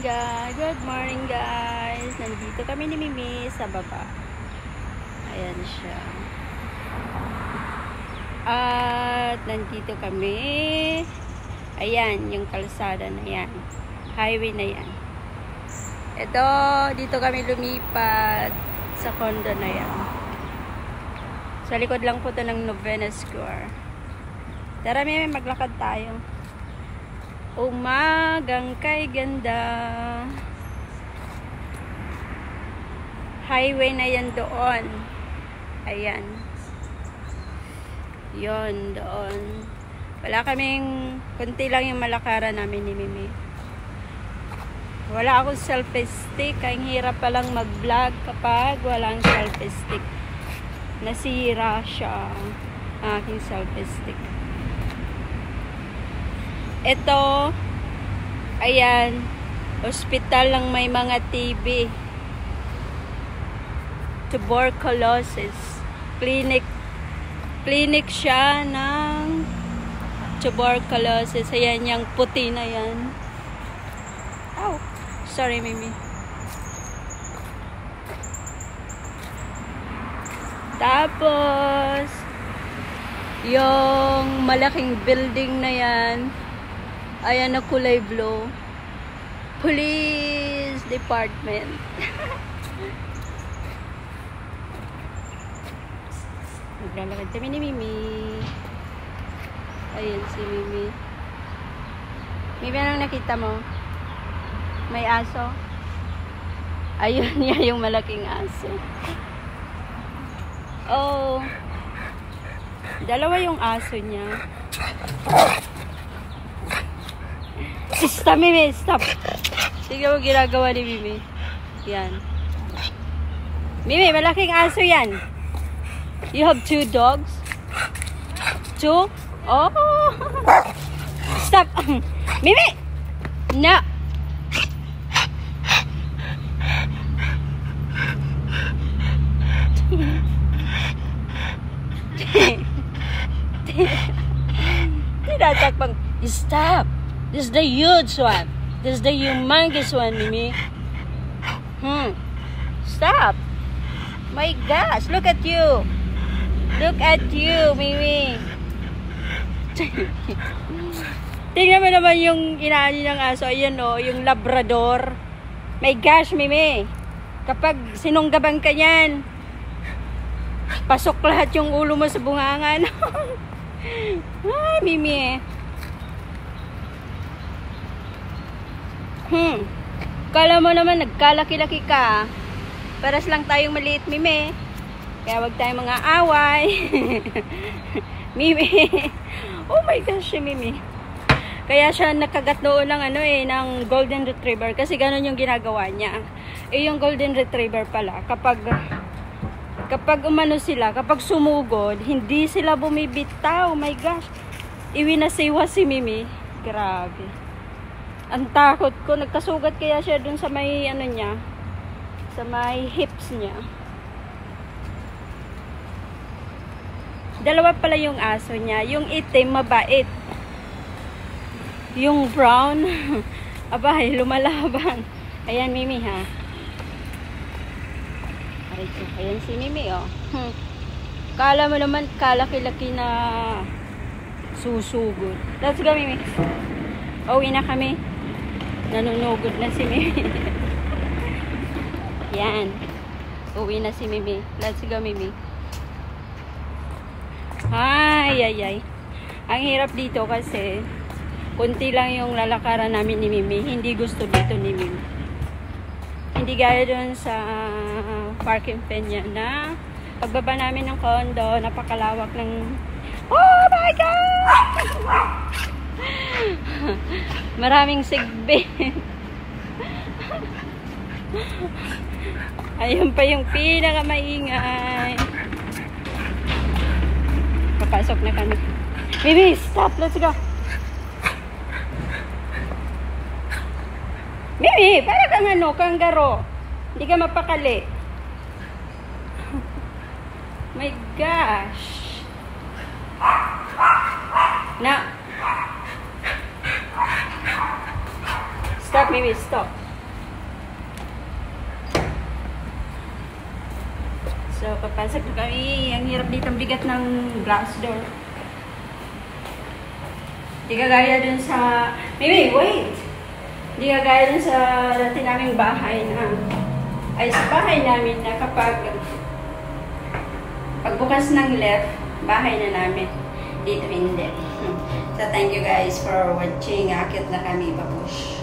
Good morning guys. Nandito kami ni Mimi sa baba. Ayan siya. At nandito kami. Ayan, yung kalsada na yan. Highway na yan. Ito, dito kami lumipat sa condo na yan. Sa likod lang po ito ng Novena Square. Tara, Mimi, maglakad tayo. Umagang kay ganda. Highway na yan doon. Ayan. Yon doon. Wala kaming, kunti lang yung malakaran namin ni Mimi. Wala akong selfie stick. Ang hirap palang mag-vlog kapag walang selfie stick. Nasira siya. Aking selfie stick. Ito, ayan, hospital lang may mga TB. Tuberculosis. Clinic siya ng tuberculosis. Ayan, yung puti na yan. Oh, sorry, Mimi. Tapos, yung malaking building na yan, ayan na kulay blue. Police Department. Maglalakad kami ni Mimi. Ayan si Mimi. Mimi, anong nakita mo? May aso? Ayun niya yung malaking aso. Oh. Dalawa yung aso niya. Stop, Mimi, stop. Sige mo ginagawa ni Mimi. Yan. Mimi, malaking aso yan. You have 2 dogs? 2? Oh. Stop. Mimi! No. Tinatakbang. Stop. This is the huge one. This is the humongous one, Mimi. Stop. My gosh, look at you. Look at you, Mimi. Tingnan mo naman yung inaani ng aso. Ayan o, yung Labrador. My gosh, Mimi. Kapag sinunggaban ka yan, pasok lahat yung ulo mo sa bungangan. Ay, Mimi. Kala mo naman nagkalaki-laki ka. Paras lang tayong maliit, Mimi. Kaya wag tayong mga away. Mimi. Oh my gosh, si Mimi. Kaya siya nakagat noon ng ng Golden Retriever kasi ganun yung ginagawa niya. Yung Golden Retriever pala, kapag umano sila, kapag sumugod, hindi sila bumibitaw. Oh my gosh. Iwinasiwa si Mimi. Grabe. Ang takot ko, nagkasugat kaya siya dun sa may niya, sa may hips niya. Dalawa pala yung aso niya. Yung itim, mabait. Yung brown, abay, lumalaban. Ayan, Mimi, ha. Ayan si Mimi, oh. Kala mo naman, kalaki-laki na susugod. Let's go, Mimi. Uwi na kami. Nanunugod na si Mimi. Yan. Uwi na si Mimi. Let's go, Mimi. Ay. Ang hirap dito kasi kunti lang yung lalakaran namin ni Mimi. Hindi gusto dito ni Mimi. Hindi gaya dun sa parking Peña na pagbaba namin ng condo, napakalawak ng oh my God! Maraming sigbin. Ayun pa yung pinakamaingay. Papasok na kami. Mimi, stop. Let's go. Mimi, para kang kanggaro. Hindi ka mapakali. My gosh. Na. Stop, Mimi, stop. So, papasok na kami. Ang hirap dito, ang bigat ng glass door. Di kagaya dun sa... Maybe, wait! Di kagaya dun sa dati naming bahay na... Ay, sa bahay namin na kapag... Pagbukas ng left, bahay na namin. Dito hindi. So, thank you guys for watching. Akit na kami, babush.